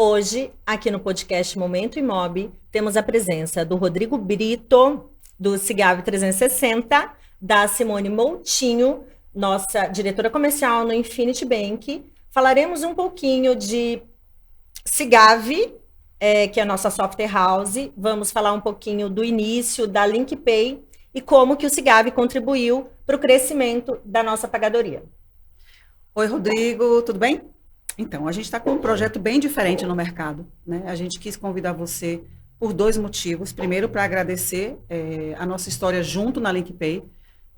Hoje, aqui no podcast Momento Imob, temos a presença do Rodrigo Brito, do Cigave 360, da Simone Moutinho, nossa diretora comercial no Infinity Bank. Falaremos um pouquinho de Cigave, que é a nossa software house. Vamos falar um pouquinho do início da LinkPay e como que o Cigave contribuiu para o crescimento da nossa pagadoria. Oi, Rodrigo, tudo bem? Então, a gente está com um projeto bem diferente no mercado, né? A gente quis convidar você por dois motivos. Primeiro, para agradecer a nossa história junto na LinkPay.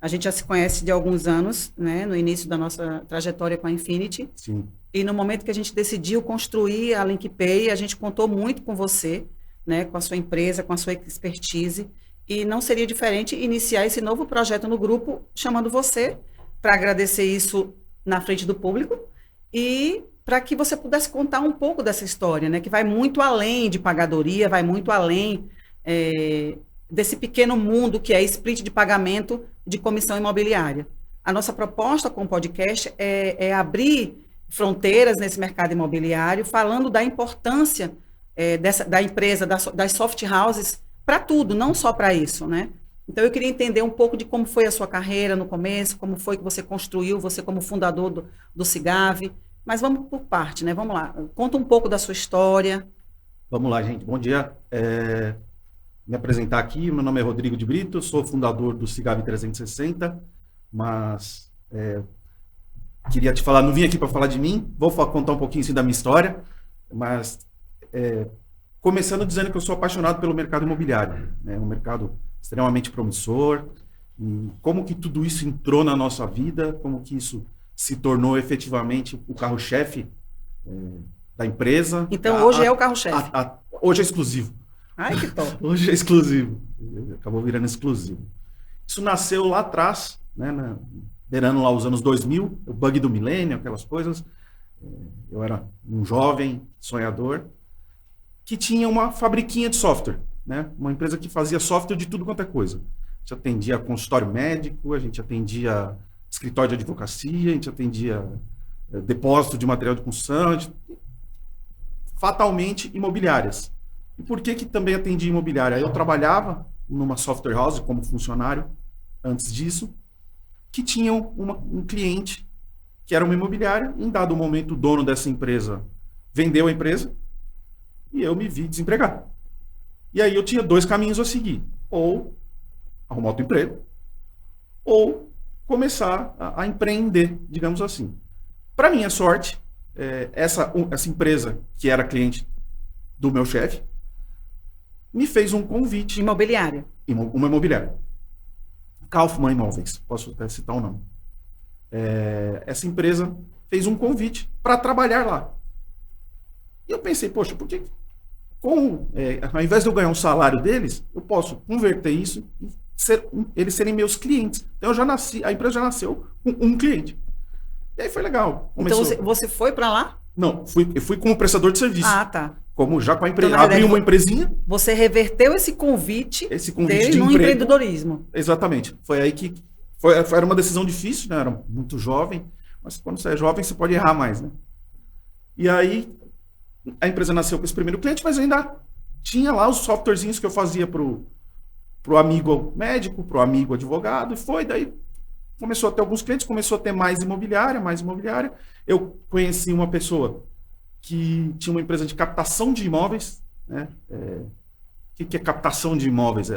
A gente já se conhece de alguns anos, né? No início da nossa trajetória com a Infinity. Sim. E no momento que a gente decidiu construir a LinkPay, a gente contou muito com você, né? Com a sua empresa, com a sua expertise. E não seria diferente iniciar esse novo projeto no grupo, chamando você para agradecer isso na frente do público e para que você pudesse contar um pouco dessa história, né? Que vai muito além de pagadoria, vai muito além desse pequeno mundo que é split de pagamento de comissão imobiliária. A nossa proposta com o podcast é abrir fronteiras nesse mercado imobiliário, falando da importância da empresa, das soft houses, para tudo, não só para isso, né? Então, eu queria entender um pouco de como foi a sua carreira no começo, como foi que você construiu, você como fundador do Cigave. Mas vamos por parte, né? Vamos lá. Conta um pouco da sua história. Vamos lá, gente. Bom dia. Me apresentar aqui. Meu nome é Rodrigo de Brito, sou fundador do Cigave 360, mas queria te falar, não vim aqui para falar de mim, vou contar um pouquinho assim, da minha história, mas começando dizendo que eu sou apaixonado pelo mercado imobiliário, né? Um mercado extremamente promissor, e como que tudo isso entrou na nossa vida, como que isso se tornou efetivamente o carro-chefe da empresa. Então, hoje é o carro-chefe. Hoje é exclusivo. Ai, que top. Hoje é exclusivo. Acabou virando exclusivo. Isso nasceu lá atrás, né, beirando lá os anos 2000, o bug do milênio, aquelas coisas. Eu era um jovem sonhador que tinha uma fabriquinha de software, né? Uma empresa que fazia software de tudo quanto é coisa. A gente atendia consultório médico, a gente atendia escritório de advocacia, a gente atendia depósito de material de construção, fatalmente imobiliárias. E por que também atendia imobiliária? Eu trabalhava numa software house como funcionário, antes disso, que tinha um cliente que era uma imobiliária. Em dado momento, o dono dessa empresa vendeu a empresa e eu me vi desempregado. E aí eu tinha dois caminhos a seguir: ou arrumar outro emprego, ou começar a empreender, digamos assim. Para minha sorte, essa empresa, que era cliente do meu chefe, me fez um convite. Imobiliária. Uma imobiliária. Kaufmann Imóveis, posso até citar o nome. Essa empresa fez um convite para trabalhar lá. E eu pensei, poxa, por que ao invés de eu ganhar um salário deles, eu posso converter isso e eles serem meus clientes. Então a empresa já nasceu com um cliente. E aí foi legal. Começou... Então você foi para lá? Não, eu fui como prestador de serviço. Ah, tá. Como já com a empresa, então, abri uma empresinha. Você reverteu esse convite dele no empreendedorismo. Exatamente. Foi aí que era uma decisão difícil, né? Era muito jovem, mas quando você é jovem você pode errar mais, né? E aí a empresa nasceu com esse primeiro cliente, mas ainda tinha lá os softwarezinhos que eu fazia pro amigo médico, pro amigo advogado, e daí começou a ter alguns clientes, começou a ter mais imobiliária. Eu conheci uma pessoa que tinha uma empresa de captação de imóveis, né? O que é captação de imóveis?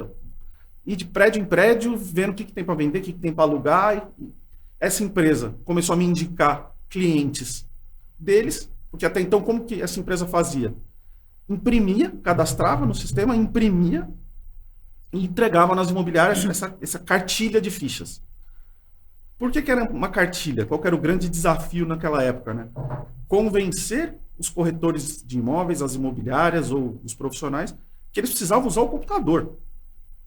Ir de prédio em prédio, vendo o que tem para vender, o que tem para alugar. E essa empresa começou a me indicar clientes deles, porque até então, como que essa empresa fazia? Imprimia, cadastrava no sistema, imprimia e entregava nas imobiliárias essa cartilha de fichas. Por que era uma cartilha? Qual que era o grande desafio naquela época, né? Convencer os corretores de imóveis, as imobiliárias ou os profissionais que eles precisavam usar o computador.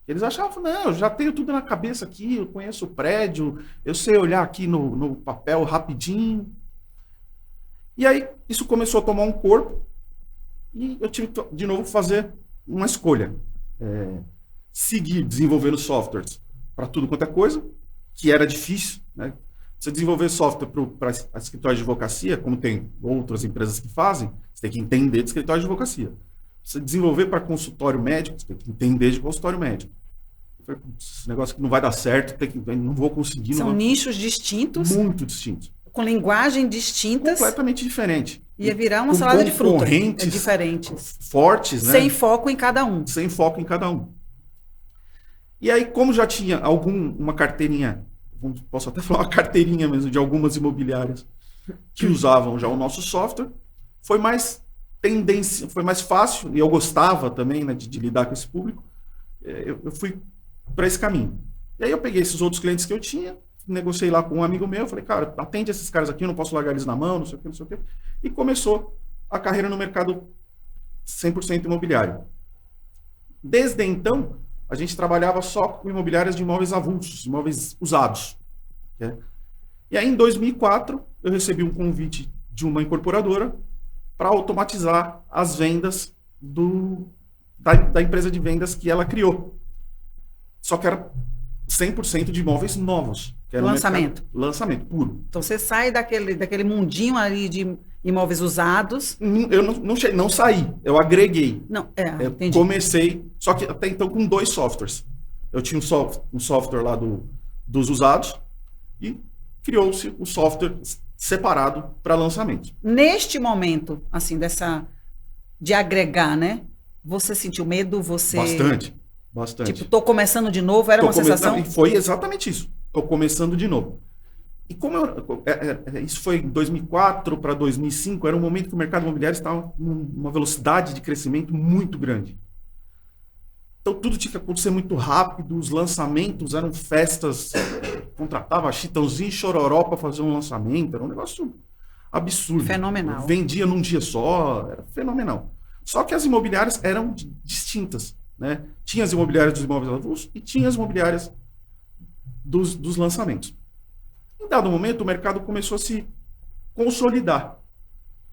Eles achavam, não, eu já tenho tudo na cabeça aqui, eu conheço o prédio, eu sei olhar aqui no papel rapidinho. E aí isso começou a tomar um corpo e eu tive que, de novo, fazer uma escolha. Seguir desenvolvendo softwares para tudo quanto é coisa, que era difícil, né? Você desenvolver software para escritório de advocacia, como tem outras empresas que fazem, você tem que entender de escritório de advocacia. Você desenvolver para consultório médico, você tem que entender de consultório médico. Esse negócio que não vai dar certo, não vou conseguir. São nichos distintos. Muito distintos. Com linguagem distintas. Completamente diferente. Ia virar uma salada de fruta. Concorrentes diferentes. Fortes, né? Sem foco em cada um. Sem foco em cada um. E aí, como já tinha uma carteirinha, posso até falar uma carteirinha mesmo, de algumas imobiliárias que usavam já o nosso software, foi mais fácil, e eu gostava também, né, de lidar com esse público, eu fui para esse caminho. E aí eu peguei esses outros clientes que eu tinha, negociei lá com um amigo meu, falei, cara, atende esses caras aqui, eu não posso largar eles na mão, não sei o que, não sei o que. E começou a carreira no mercado 100% imobiliário. Desde então, a gente trabalhava só com imobiliárias de imóveis avulsos, imóveis usados. Né? E aí, em 2004, eu recebi um convite de uma incorporadora para automatizar as vendas da empresa de vendas que ela criou. Só que era 100% de imóveis novos. Que era lançamento. Lançamento, puro. Então, você sai daquele mundinho ali de imóveis usados. Eu não saí, eu agreguei. Não, entendi. Comecei, só que até então com 2 softwares. Eu tinha um software lá dos usados e criou-se o software separado para lançamento. Neste momento, assim, de agregar, né? Você sentiu medo? Bastante. Tipo, tô começando de novo, era uma sensação? E foi exatamente isso. Tô começando de novo. E como isso foi em 2004 para 2005, era um momento que o mercado imobiliário estava numa velocidade de crescimento muito grande. Então tudo tinha que acontecer muito rápido, os lançamentos eram festas, contratava Chitãozinho e Chororó para fazer um lançamento, era um negócio absurdo. Fenomenal. Vendia num dia só, era fenomenal. Só que as imobiliárias eram distintas, né? Tinha as imobiliárias dos imóveis avulsos e tinha as imobiliárias dos lançamentos. Em dado momento, o mercado começou a se consolidar.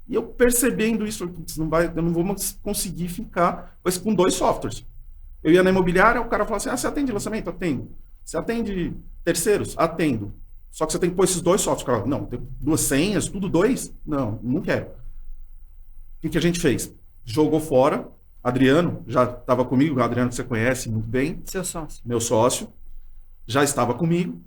E eu percebendo isso, eu não vou conseguir ficar com 2 softwares. Eu ia na imobiliária, o cara falava assim, você atende lançamento? Atendo. Você atende terceiros? Atendo. Só que você tem que pôr esses 2 softwares. Cara, não, tem 2 senhas, tudo 2? Não quero. O que a gente fez? Jogou fora. Adriano já estava comigo, o Adriano que você conhece muito bem. Seu sócio. Meu sócio. Já estava comigo.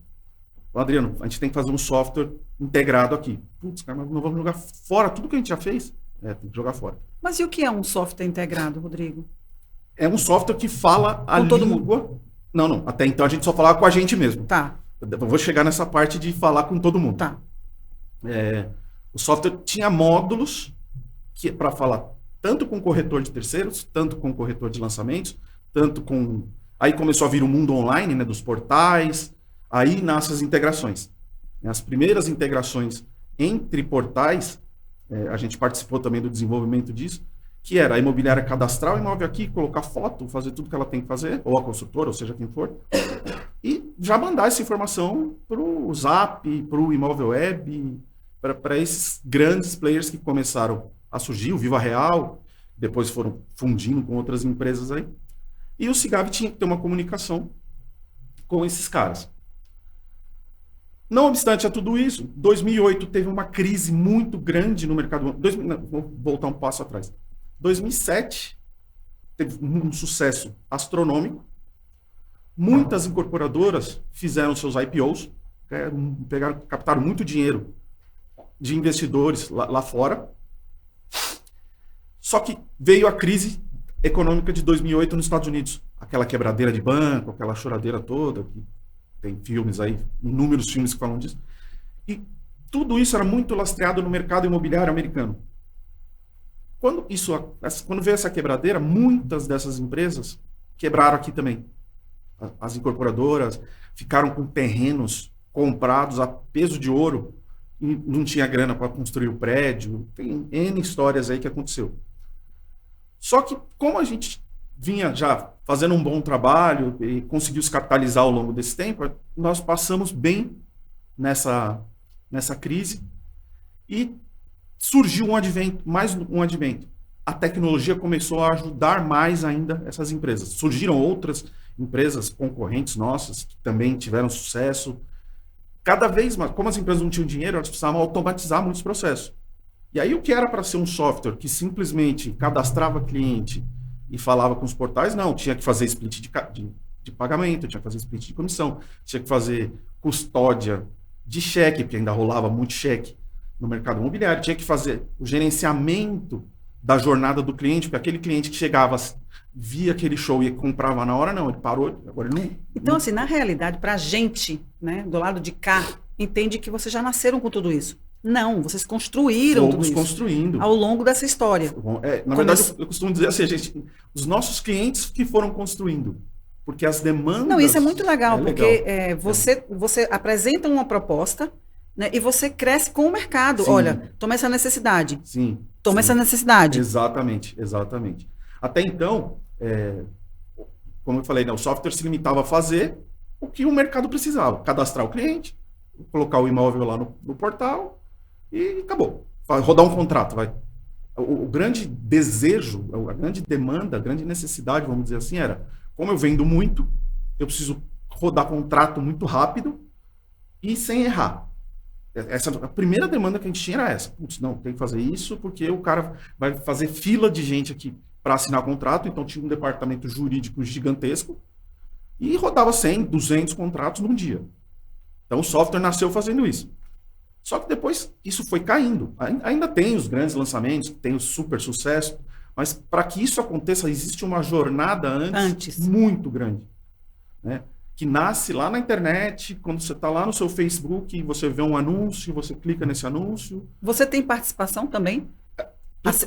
Adriano, a gente tem que fazer um software integrado aqui. Putz, cara, mas não vamos jogar fora tudo que a gente já fez? Tem que jogar fora. Mas e o que é um software integrado, Rodrigo? É um software que fala a língua... todo mundo? Não. Até então a gente só falava com a gente mesmo. Tá. Eu vou chegar nessa parte de falar com todo mundo. Tá. O software tinha módulos para falar tanto com corretor de terceiros, tanto com corretor de lançamentos, tanto com... Aí começou a vir o mundo online, né, dos portais, aí nascem as integrações. As primeiras integrações entre portais, a gente participou também do desenvolvimento disso, que era a imobiliária cadastrar o imóvel aqui, colocar foto, fazer tudo que ela tem que fazer, ou a construtora, ou seja quem for, e já mandar essa informação para o Zap, para o Imóvel Web, para esses grandes players que começaram a surgir, o Viva Real, depois foram fundindo com outras empresas aí. E o SIGAV tinha que ter uma comunicação com esses caras. Não obstante a tudo isso, 2008 teve uma crise muito grande no mercado. Vou voltar um passo atrás. 2007 teve um sucesso astronômico. Muitas incorporadoras fizeram seus IPOs, captaram muito dinheiro de investidores lá fora. Só que veio a crise econômica de 2008 nos Estados Unidos. Aquela quebradeira de banco, aquela choradeira toda, que tem filmes aí, inúmeros filmes que falam disso. E tudo isso era muito lastreado no mercado imobiliário americano. Quando veio essa quebradeira, muitas dessas empresas quebraram aqui também. As incorporadoras ficaram com terrenos comprados a peso de ouro e não tinha grana para construir o prédio. Tem N histórias aí que aconteceu. Só que, como a gente vinha já fazendo um bom trabalho e conseguiu se capitalizar ao longo desse tempo, nós passamos bem nessa crise e surgiu mais um advento. A tecnologia começou a ajudar mais ainda essas empresas. Surgiram outras empresas concorrentes nossas que também tiveram sucesso. cada vez mais, como as empresas não tinham dinheiro, elas precisavam automatizar muitos processos. E aí o que era para ser um software que simplesmente cadastrava cliente e falava com os portais, não, tinha que fazer split de pagamento, tinha que fazer split de comissão, tinha que fazer custódia de cheque, porque ainda rolava muito cheque no mercado imobiliário, tinha que fazer o gerenciamento da jornada do cliente, porque aquele cliente que chegava, via aquele show e comprava na hora, não, ele parou, agora ele não... Então, assim, na realidade, para a gente, né, do lado de cá, entende que vocês já nasceram com tudo isso. Não, vocês construíram tudo isso construindo ao longo dessa história. Na verdade, eu costumo dizer assim, os nossos clientes que foram construindo, porque as demandas... Não, isso é muito legal, porque você apresenta uma proposta, né, e você cresce com o mercado. Sim. Olha, toma essa necessidade. Sim. Toma essa necessidade. Exatamente. Até então, como eu falei, né, o software se limitava a fazer o que o mercado precisava. Cadastrar o cliente, colocar o imóvel lá no portal e acabou. Vai rodar um contrato, vai. O grande desejo, a grande demanda, a grande necessidade, vamos dizer assim, era, como eu vendo muito, eu preciso rodar contrato muito rápido e sem errar. A primeira demanda que a gente tinha era essa. Putz, não, tem que fazer isso porque o cara vai fazer fila de gente aqui para assinar contrato, então tinha um departamento jurídico gigantesco e rodava 100, 200 contratos num dia. Então o software nasceu fazendo isso. Só que depois isso foi caindo. Ainda tem os grandes lançamentos, tem o super sucesso, mas para que isso aconteça, existe uma jornada antes. Muito grande, né? Que nasce lá na internet, quando você está lá no seu Facebook, você vê um anúncio, você clica nesse anúncio. Você tem participação também?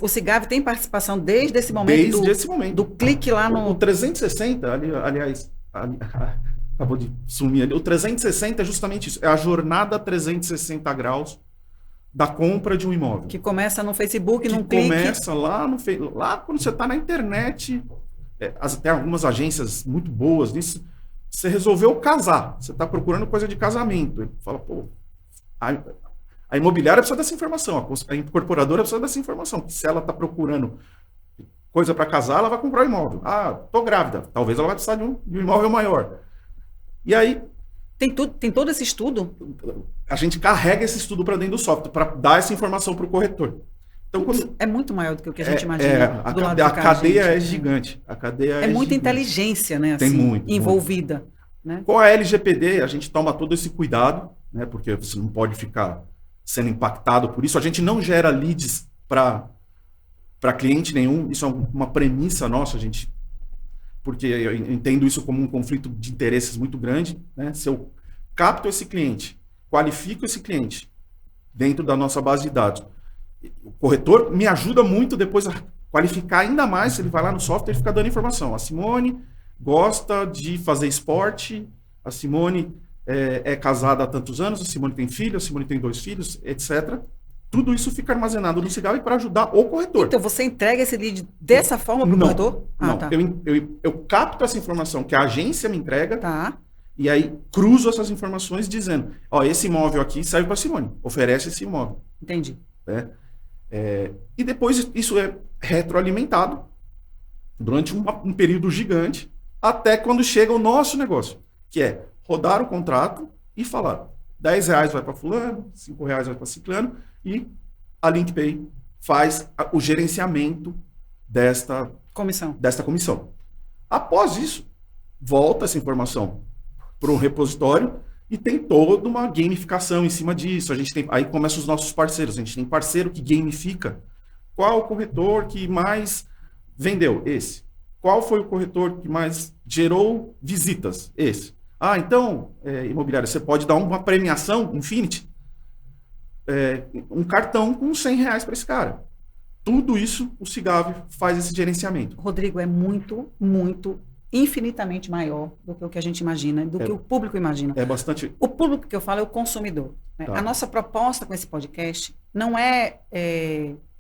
O Cigave tem participação desde esse momento? Desde esse momento. Do clique lá no... O 360, aliás, acabou de sumir ali. O 360 é justamente isso. É a jornada 360 graus da compra de um imóvel. Que começa no Facebook, num clique. Começa lá quando você está na internet. Tem algumas agências muito boas nisso. Você resolveu casar. Você está procurando coisa de casamento. Ele fala, pô, a imobiliária precisa dessa informação. A incorporadora precisa dessa informação. Se ela está procurando coisa para casar, ela vai comprar um imóvel. Ah, tô grávida. Talvez ela vai precisar de um imóvel maior. E aí... Tem todo esse estudo? A gente carrega esse estudo para dentro do software, para dar essa informação para o corretor. Então, é muito maior do que o que a gente imagina. A cadeia é gigante. A cadeia é muita inteligência, né? Tem assim, muito. Envolvida. Né? Com a LGPD, a gente toma todo esse cuidado, né? Porque você não pode ficar sendo impactado por isso. A gente não gera leads para cliente nenhum. Isso é uma premissa nossa, porque eu entendo isso como um conflito de interesses muito grande, né? Se eu capto esse cliente, qualifico esse cliente dentro da nossa base de dados, o corretor me ajuda muito depois a qualificar ainda mais. Ele vai lá no software e fica dando informação. A Simone gosta de fazer esporte, a Simone é casada há tantos anos, a Simone tem filho, a Simone tem 2 filhos, etc. Tudo isso fica armazenado no Cigave para ajudar o corretor. Então você entrega esse lead dessa forma para o corretor? Não, tá. Eu capto essa informação que a agência me entrega, tá, e aí cruzo essas informações dizendo, ó, esse imóvel aqui serve para a Simone, oferece esse imóvel. Entendi. E depois isso é retroalimentado durante um período gigante, até quando chega o nosso negócio, que é rodar o contrato e falar R$10 vai para fulano, R$5 vai para ciclano, e a LinkPay faz o gerenciamento desta comissão. Após isso, volta essa informação para o repositório e tem toda uma gamificação em cima disso. Aí começam os nossos parceiros. A gente tem parceiro que gamifica. Qual o corretor que mais vendeu? Esse. Qual foi o corretor que mais gerou visitas? Esse. Ah, então, imobiliário, você pode dar uma premiação, Infinity, um cartão com R$100 para esse cara. Tudo isso o Cigave faz esse gerenciamento. Rodrigo, é muito, muito, infinitamente maior do que o que a gente imagina, do que o público imagina. É bastante... O público que eu falo é o consumidor. Né? Tá. A nossa proposta com esse podcast não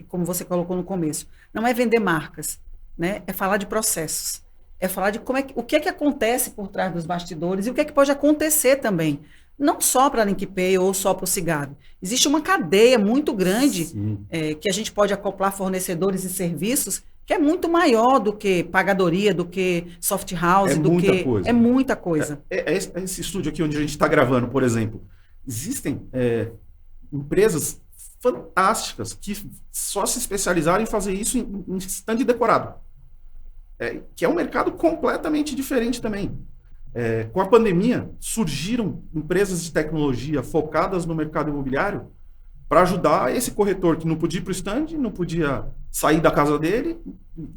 como você colocou no começo, não é vender marcas, né? É falar de processos. É falar de o que é que acontece por trás dos bastidores e o que é que pode acontecer também. Não só para a LinkPay ou só para o Cigave. Existe uma cadeia muito grande que a gente pode acoplar fornecedores e serviços que é muito maior do que pagadoria, do que soft house, É muita coisa. É muita coisa. Esse estúdio aqui onde a gente está gravando, por exemplo, existem empresas fantásticas que só se especializaram em fazer isso em stand decorado. Que é um mercado completamente diferente também. Com a pandemia, surgiram empresas de tecnologia focadas no mercado imobiliário para ajudar esse corretor que não podia ir para o stand, não podia sair da casa dele,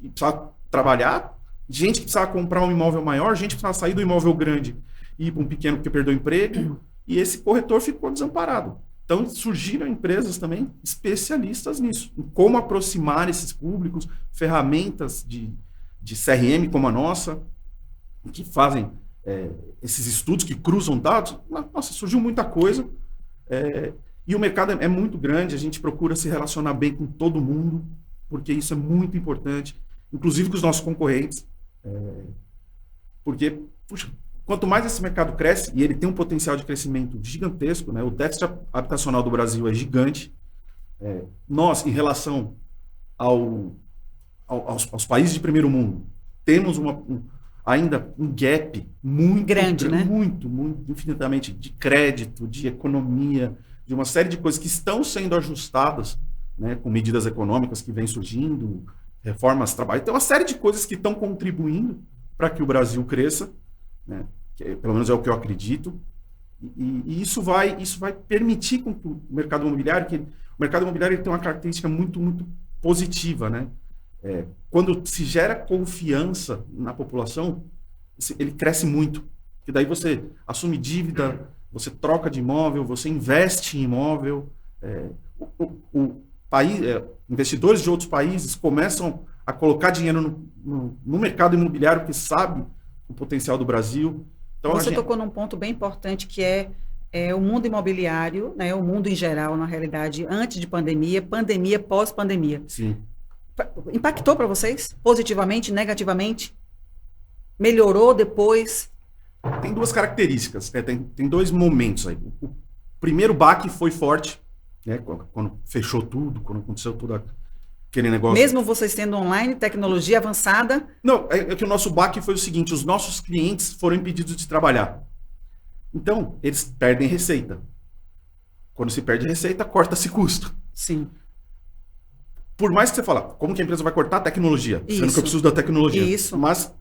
e precisava trabalhar, gente que precisava comprar um imóvel maior, gente que precisava sair do imóvel grande e ir para um pequeno porque perdeu o emprego, e esse corretor ficou desamparado. Então, surgiram empresas também especialistas nisso, em como aproximar esses públicos, ferramentas de CRM como a nossa, que fazem esses estudos, que cruzam dados. Nossa, surgiu muita coisa. E o mercado é muito grande, a gente procura se relacionar bem com todo mundo, porque isso é muito importante, inclusive com os nossos concorrentes. Porque, puxa, quanto mais esse mercado cresce, e ele tem um potencial de crescimento gigantesco, né? O déficit habitacional do Brasil é gigante. Nós, em relação aos países de primeiro mundo, temos ainda um gap muito grande, né? Muito, infinitamente, de crédito, de economia, de uma série de coisas que estão sendo ajustadas, né, com medidas econômicas que vêm surgindo, reformas de trabalho. Tem uma série de coisas que estão contribuindo para que o Brasil cresça, né, pelo menos é o que eu acredito, e isso vai permitir com que o mercado imobiliário, ele tem uma característica muito, muito positiva, né? Quando se gera confiança na população, ele cresce muito, porque daí você assume dívida, você troca de imóvel, você investe em imóvel, investidores de outros países começam a colocar dinheiro no mercado imobiliário, porque sabe o potencial do Brasil. Então, você tocou num ponto bem importante, que é o mundo imobiliário, né, o mundo em geral, na realidade, antes de pandemia, pós-pandemia. Sim. Impactou para vocês? Positivamente, negativamente? Melhorou depois? Tem duas características, né? Tem dois momentos aí. O primeiro baque foi forte, né? Quando fechou tudo, quando aconteceu tudo aquele negócio. Mesmo vocês tendo online, tecnologia avançada? Não, é que o nosso baque foi o seguinte: os nossos clientes foram impedidos de trabalhar. Então, eles perdem receita. Quando se perde receita, corta-se custo. Sim. Por mais que você fala, como que a empresa vai cortar a tecnologia? Isso. Sendo que eu preciso da tecnologia. Isso. Mas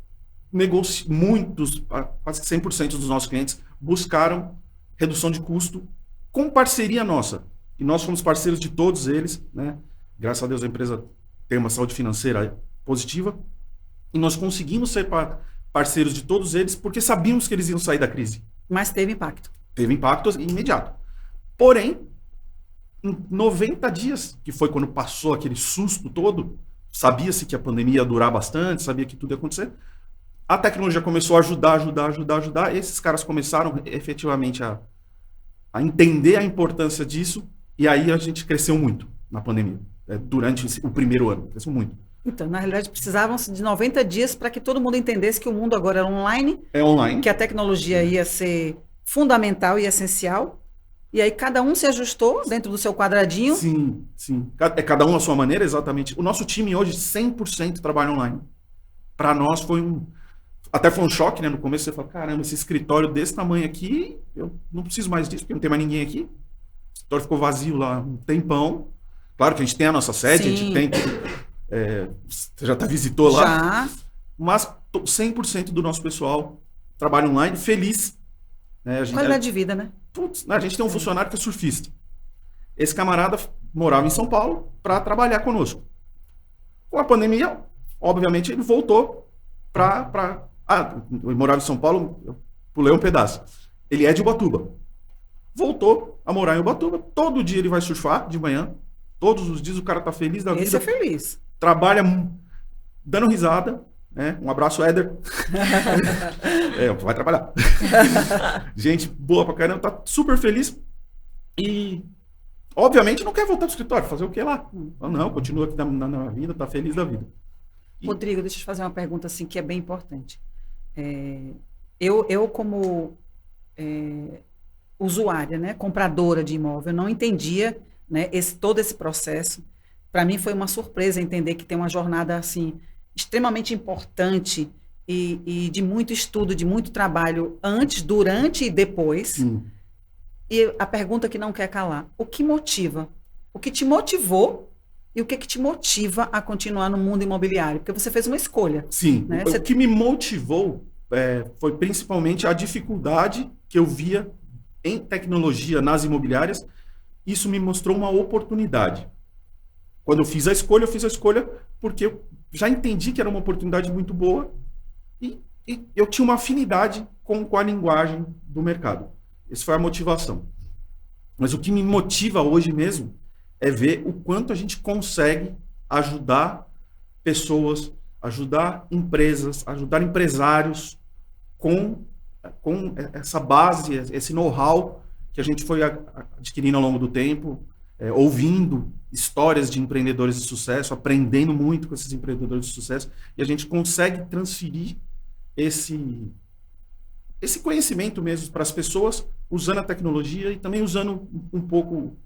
muitos, quase 100% dos nossos clientes buscaram redução de custo com parceria nossa. E nós fomos parceiros de todos eles, né? Graças a Deus a empresa tem uma saúde financeira positiva. E nós conseguimos ser parceiros de todos eles porque sabíamos que eles iam sair da crise. Mas teve impacto. Teve impacto imediato. Porém, em 90 dias, que foi quando passou aquele susto todo, sabia-se que a pandemia ia durar bastante, sabia que tudo ia acontecer, a tecnologia começou a ajudar, e esses caras começaram efetivamente a entender a importância disso, e aí a gente cresceu muito na pandemia, durante o primeiro ano, cresceu muito. Então, na realidade, precisavam-se de 90 dias para que todo mundo entendesse que o mundo agora era online. É online. Que a tecnologia ia ser fundamental e essencial. E aí cada um se ajustou dentro do seu quadradinho. Sim. Cada um à sua maneira, exatamente. O nosso time hoje 100% trabalha online. Para nós foi até foi um choque, né? No começo você fala, caramba, esse escritório desse tamanho aqui, eu não preciso mais disso, porque não tem mais ninguém aqui. O escritório ficou vazio lá um tempão. Claro que a gente tem a nossa sede, Sim. a gente tem... você já visitou lá? Já. Mas 100% do nosso pessoal trabalha online, feliz. Né? Qualidade de vida, né? Putz, a gente tem um funcionário que é surfista. Esse camarada morava em São Paulo para trabalhar conosco. Com a pandemia, obviamente, ele voltou para... ele morava em São Paulo, eu pulei um pedaço. Ele é de Ubatuba. Voltou a morar em Ubatuba. Todo dia ele vai surfar de manhã. Todos os dias o cara tá feliz da vida. Esse é feliz. Trabalha dando risada. Né? Um abraço, Éder. Vai trabalhar. Gente boa pra caramba, tá super feliz. E, obviamente, não quer voltar pro escritório. Fazer o que lá? Não, continua aqui na vida, tá feliz da vida. Rodrigo, deixa eu te fazer uma pergunta assim, que é bem importante. Eu como usuária, né, compradora de imóvel, não entendia, né, todo esse processo. Para mim foi uma surpresa entender que tem uma jornada assim extremamente importante e de muito estudo, de muito trabalho antes, durante e depois. Sim. E a pergunta que não quer calar, o que motiva? O que te motivou e o que te motiva a continuar no mundo imobiliário? Porque você fez uma escolha. Sim, Né? o que me motivou foi principalmente a dificuldade que eu via em tecnologia nas imobiliárias. Isso me mostrou uma oportunidade. Quando eu fiz a escolha porque eu já entendi que era uma oportunidade muito boa e eu tinha uma afinidade com a linguagem do mercado. Essa foi a motivação. Mas o que me motiva hoje mesmo é ver o quanto a gente consegue ajudar pessoas, ajudar empresas, ajudar empresários com essa base, esse know-how que a gente foi adquirindo ao longo do tempo, ouvindo histórias de empreendedores de sucesso, aprendendo muito com esses empreendedores de sucesso, e a gente consegue transferir esse conhecimento mesmo para as pessoas, usando a tecnologia e também usando um pouco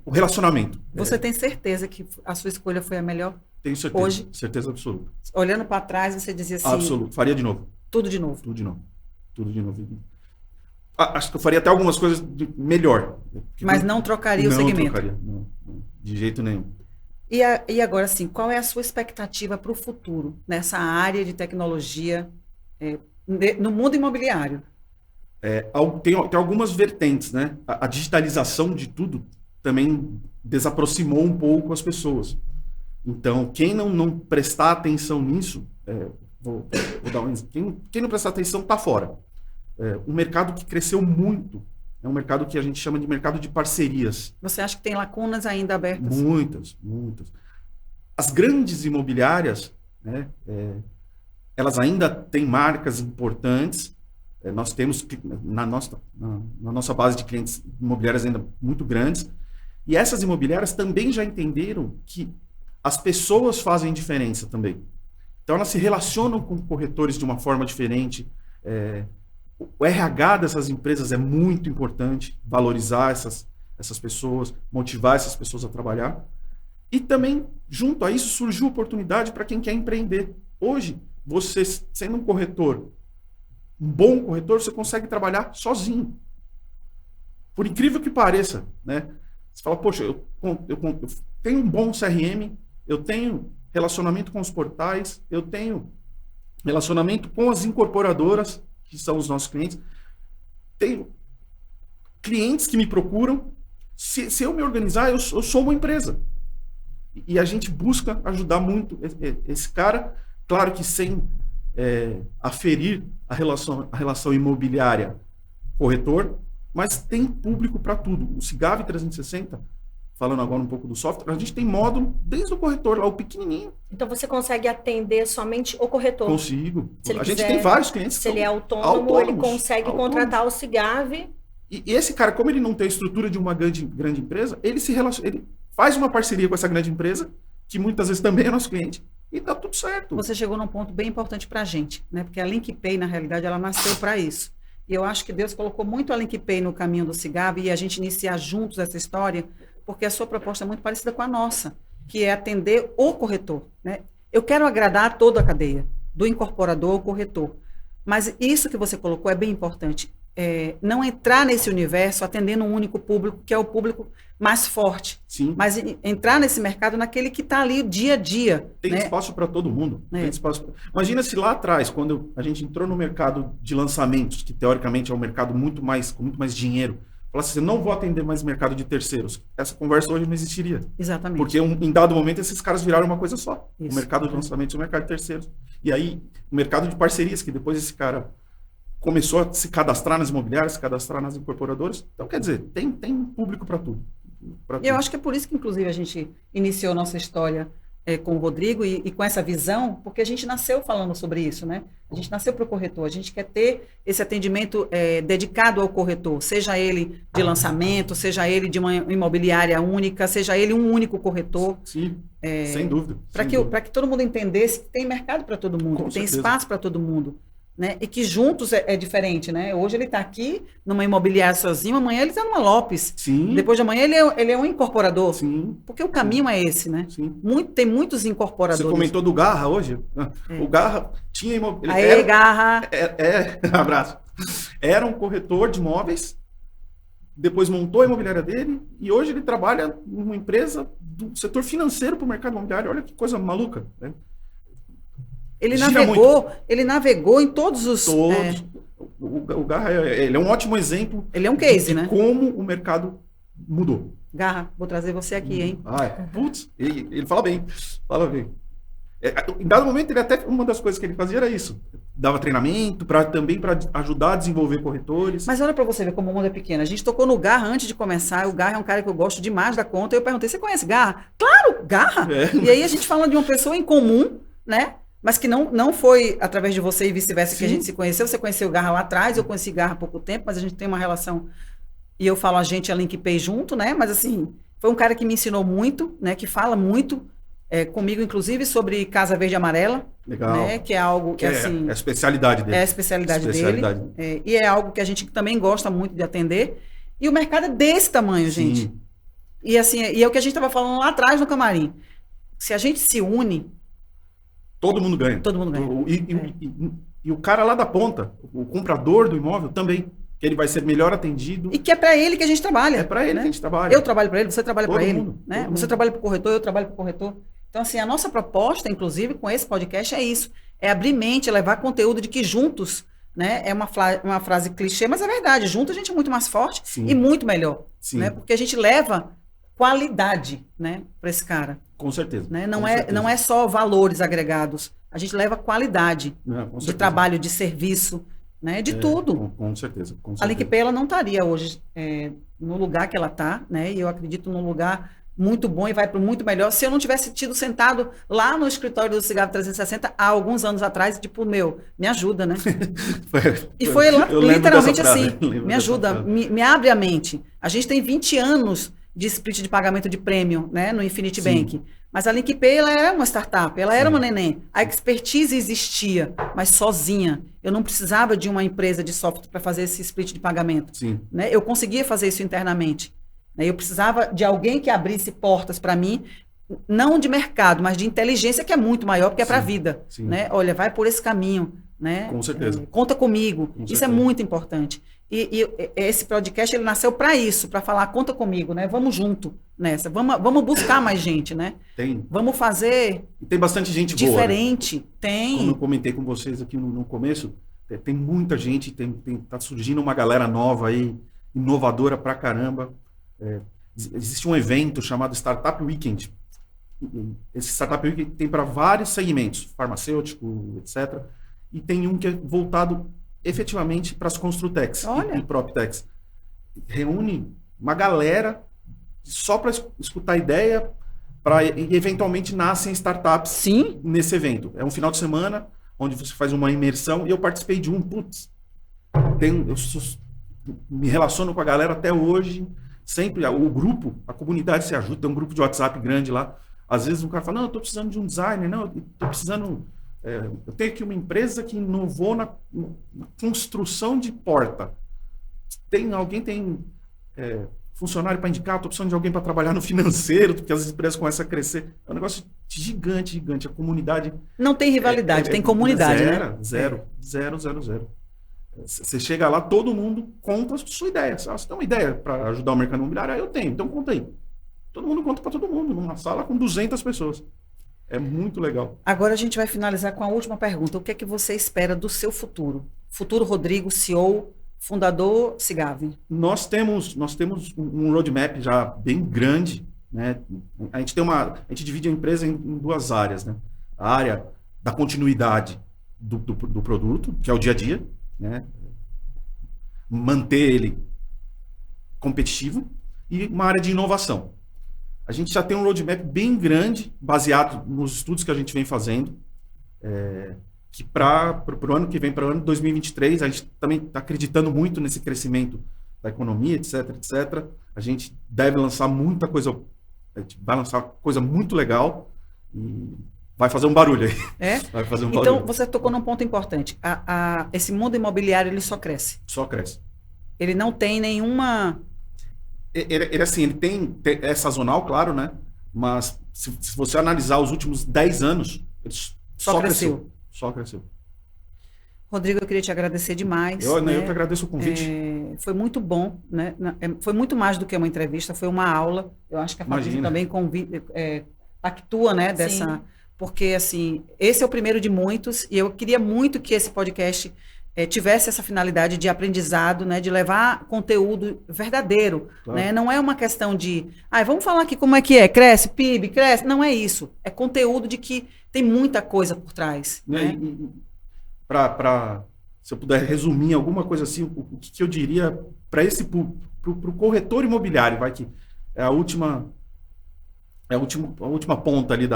o relacionamento. Você tem certeza que a sua escolha foi a melhor? Tenho certeza. Hoje, certeza absoluta. Olhando para trás, você dizia assim... Absoluto. Faria de novo. Tudo de novo. Tudo de novo. Tudo de novo. Acho que eu faria até algumas coisas melhor. Mas não trocaria o segmento? Não trocaria. Não, de jeito nenhum. E agora, sim, qual é a sua expectativa para o futuro nessa área de tecnologia no mundo imobiliário? Tem algumas vertentes, né? A digitalização de tudo também desaproximou um pouco as pessoas. Então, quem não prestar atenção nisso, vou dar um exemplo. Quem não prestar atenção está fora. Um mercado que cresceu muito é um mercado que a gente chama de mercado de parcerias. Você acha que tem lacunas ainda abertas? Muitas. As grandes imobiliárias, né, elas ainda têm marcas importantes. Nós temos na nossa base de clientes imobiliárias ainda muito grandes. E essas imobiliárias também já entenderam que as pessoas fazem diferença também. Então, elas se relacionam com corretores de uma forma diferente. O RH dessas empresas é muito importante, valorizar essas pessoas, motivar essas pessoas a trabalhar. E também, junto a isso, surgiu oportunidade para quem quer empreender. Hoje, você sendo um corretor, um bom corretor, você consegue trabalhar sozinho. Por incrível que pareça, né? Você fala, poxa, eu tenho um bom CRM, eu tenho relacionamento com os portais, eu tenho relacionamento com as incorporadoras, que são os nossos clientes. Tenho clientes que me procuram. Se eu me organizar, eu sou uma empresa. E a gente busca ajudar muito esse cara, claro que sem aferir a relação imobiliária corretor, mas tem público para tudo. O Sigave 360, falando agora um pouco do software, a gente tem módulo desde o corretor lá, o pequenininho. Então você consegue atender somente o corretor? Consigo. A gente tem vários clientes. Se ele é autônomo, ele consegue contratar o Sigave. E esse cara, como ele não tem a estrutura de uma grande empresa, ele faz uma parceria com essa grande empresa, que muitas vezes também é nosso cliente, e dá tudo certo. Você chegou num ponto bem importante para a gente, né? Porque a LinkPay, na realidade, ela nasceu para isso. E eu acho que Deus colocou muito a LinkPay no caminho do Sigave e a gente iniciar juntos essa história, porque a sua proposta é muito parecida com a nossa, que é atender o corretor, né? Eu quero agradar toda a cadeia, do incorporador ao corretor. Mas isso que você colocou é bem importante. Não entrar nesse universo atendendo um único público, que é o público mais forte. Sim. Mas entrar nesse mercado naquele que está ali o dia a dia. Tem espaço para todo mundo. Tem espaço. Imagina se lá atrás, quando a gente entrou no mercado de lançamentos, que teoricamente é um mercado com muito mais dinheiro, falasse assim, não vou atender mais mercado de terceiros. Essa conversa hoje não existiria. Exatamente. Porque em dado momento esses caras viraram uma coisa só. Isso. O mercado de lançamentos e o mercado de terceiros. E aí, o mercado de parcerias, que depois esse cara começou a se cadastrar nas imobiliárias, se cadastrar nas incorporadoras. Então, quer dizer, tem público para tudo. Eu acho que é por isso que, inclusive, a gente iniciou nossa história com o Rodrigo e com essa visão, porque a gente nasceu falando sobre isso, né? A gente nasceu para o corretor, a gente quer ter esse atendimento dedicado ao corretor, seja ele de lançamento, seja ele de uma imobiliária única, seja ele um único corretor. Sim, sem dúvida. Para que todo mundo entendesse que tem mercado para todo mundo, que tem espaço para todo mundo. Né? E que juntos é diferente, né? Hoje ele está aqui numa imobiliária sozinho, amanhã ele está numa Lopes. Sim. Depois de amanhã ele é um incorporador. Sim. Porque o caminho é esse, né? Sim. Tem muitos incorporadores. Você comentou do Garra hoje? O Garra tinha imobiliária. Aê, Garra! Abraço. Era um corretor de imóveis depois montou a imobiliária dele e hoje ele trabalha numa empresa do setor financeiro para o mercado imobiliário. Olha que coisa maluca, né? Ele navegou em todos os... Todos. O Garra, ele é um ótimo exemplo. Ele é um case, né? Como o mercado mudou. Garra, vou trazer você aqui, hein? Putz, ele fala bem. Fala bem. Em dado momento, ele até, uma das coisas que ele fazia era isso. Dava treinamento também para ajudar a desenvolver corretores. Mas olha para você ver como o mundo é pequeno. A gente tocou no Garra antes de começar. O Garra é um cara que eu gosto demais da conta. Eu perguntei, você conhece Garra? Claro, Garra! E aí a gente fala de uma pessoa em comum, né? Mas que não foi através de você e vice-versa que a gente se conheceu. Você conheceu o Garra lá atrás, eu conheci Garra há pouco tempo, mas a gente tem uma relação, e eu falo a gente, a LinkPay junto, né? Mas assim, foi um cara que me ensinou muito, né? Que fala muito comigo, inclusive, sobre Casa Verde e Amarela. Legal. Né? Que é algo que, assim... É a especialidade dele. É a especialidade dele. E é algo que a gente também gosta muito de atender. E o mercado é desse tamanho, gente. E assim, e é o que a gente estava falando lá atrás no camarim. Se a gente se une... Todo mundo ganha. Todo mundo ganha. E o cara lá da ponta, o comprador do imóvel também, que ele vai ser melhor atendido. E que é para ele que a gente trabalha. É para ele, né, que a gente trabalha. Eu trabalho para ele, você trabalha para ele. Mundo, né? Você trabalha para o corretor, eu trabalho para o corretor. Então, assim, a nossa proposta, inclusive, com esse podcast é isso. É abrir mente, é levar conteúdo de que juntos, né? É uma frase clichê, mas é verdade. Juntos a gente é muito mais forte e muito melhor. Né? Porque a gente leva qualidade, né, para esse cara. Com certeza. Né? Não é só valores agregados. A gente leva qualidade de trabalho, de serviço, né? De tudo. Com certeza. A LinkPay, ela não estaria hoje no lugar que ela está, né? E eu acredito num lugar muito bom e vai para o muito melhor. Se eu não tivesse tido sentado lá no escritório do Cigav 360 há alguns anos atrás, tipo, me ajuda, né? E foi lá, literalmente assim, me ajuda, me abre a mente. A gente tem 20 anos de split de pagamento de prêmio, né, no Infinity Bank. Mas a LinkPay, ela era uma startup, ela era uma neném. A expertise existia, mas sozinha. Eu não precisava de uma empresa de software para fazer esse split de pagamento. Né? Eu conseguia fazer isso internamente. Né? Eu precisava de alguém que abrisse portas para mim, não de mercado, mas de inteligência, que é muito maior, porque é para a vida. Né? Olha, vai por esse caminho. Né? Com certeza. Conta comigo. Isso é muito importante. E esse podcast, ele nasceu para isso, para falar, conta comigo, né? Vamos junto nessa. Vamos buscar mais gente, né? Vamos fazer... E tem bastante gente diferente. Boa, né? Tem. Como eu comentei com vocês aqui no começo, tem muita gente, tá surgindo uma galera nova aí, inovadora pra caramba. Existe um evento chamado Startup Weekend. Esse Startup Weekend tem para vários segmentos, farmacêutico, etc. E tem um que é voltado efetivamente para as Construtex e PropTechs. Reúne uma galera só para escutar ideia, e eventualmente nascem startups nesse evento. É um final de semana onde você faz uma imersão, e eu participei de me relaciono com a galera até hoje, sempre o grupo, a comunidade se ajuda, tem um grupo de WhatsApp grande lá. Às vezes o cara fala, não, eu estou precisando de um designer, não, eu estou precisando... eu tenho aqui uma empresa que inovou na construção de porta. Alguém tem funcionário para indicar? Estou precisando de alguém para trabalhar no financeiro, porque as empresas começam a crescer. É um negócio gigante. A comunidade... Não tem rivalidade, tem comunidade, zero. Você chega lá, todo mundo conta a sua ideia. Você tem uma ideia para ajudar o mercado imobiliário? Eu tenho, então conta aí. Todo mundo conta para todo mundo, numa sala com 200 pessoas. É muito legal. Agora a gente vai finalizar com a última pergunta. O que é que você espera do seu futuro? Futuro Rodrigo, CEO, fundador Cigav. Nós temos um roadmap já bem grande, né? A gente divide a empresa em duas áreas, né? A área da continuidade do produto, que é o dia a dia, né? Manter ele competitivo, e uma área de inovação. A gente já tem um roadmap bem grande, baseado nos estudos que a gente vem fazendo, que para o ano que vem, para o ano de 2023, a gente também está acreditando muito nesse crescimento da economia, etc. A gente deve lançar muita coisa, a gente vai lançar coisa muito legal e vai fazer um barulho aí. Vai fazer um barulho. Então, você tocou num ponto importante. Esse mundo imobiliário, ele só cresce. Só cresce. Ele não tem nenhuma... Ele é sazonal, claro, né? Mas se você analisar os últimos 10 anos, ele só cresceu. Só cresceu. Rodrigo, eu queria te agradecer demais. Eu né? que agradeço o convite. Foi muito bom, né? Foi muito mais do que uma entrevista, foi uma aula. Eu acho que a Fabrício também pactua, né? Sim. Porque, assim, esse é o primeiro de muitos, e eu queria muito que esse podcast tivesse essa finalidade de aprendizado, né? De levar conteúdo verdadeiro, Claro. né? Não é uma questão de, vamos falar aqui como é que é, cresce, PIB, cresce. Não é isso. É conteúdo de que tem muita coisa por trás. Né? Se eu puder resumir alguma coisa assim, o que eu diria para o corretor imobiliário, vai que é a última ponta ali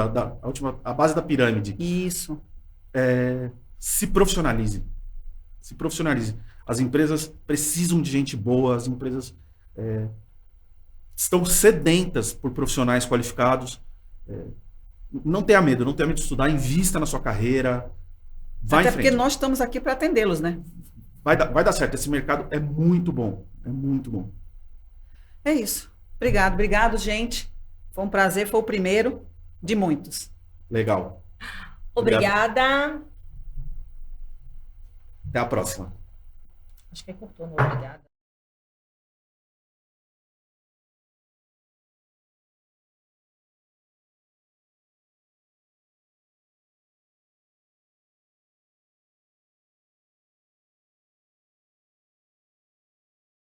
a base da pirâmide. Isso. Se profissionalize. Se profissionalize. As empresas precisam de gente boa, as empresas estão sedentas por profissionais qualificados. Não tenha medo de estudar, invista na sua carreira. Vai Até em frente. porque nós estamos aqui para atendê-los, né? Vai dar certo. Esse mercado é muito bom. É muito bom. É isso. Obrigado, gente. Foi um prazer, foi o primeiro de muitos. Legal. Obrigada. Até a próxima. Acho que cortou, não. Obrigada.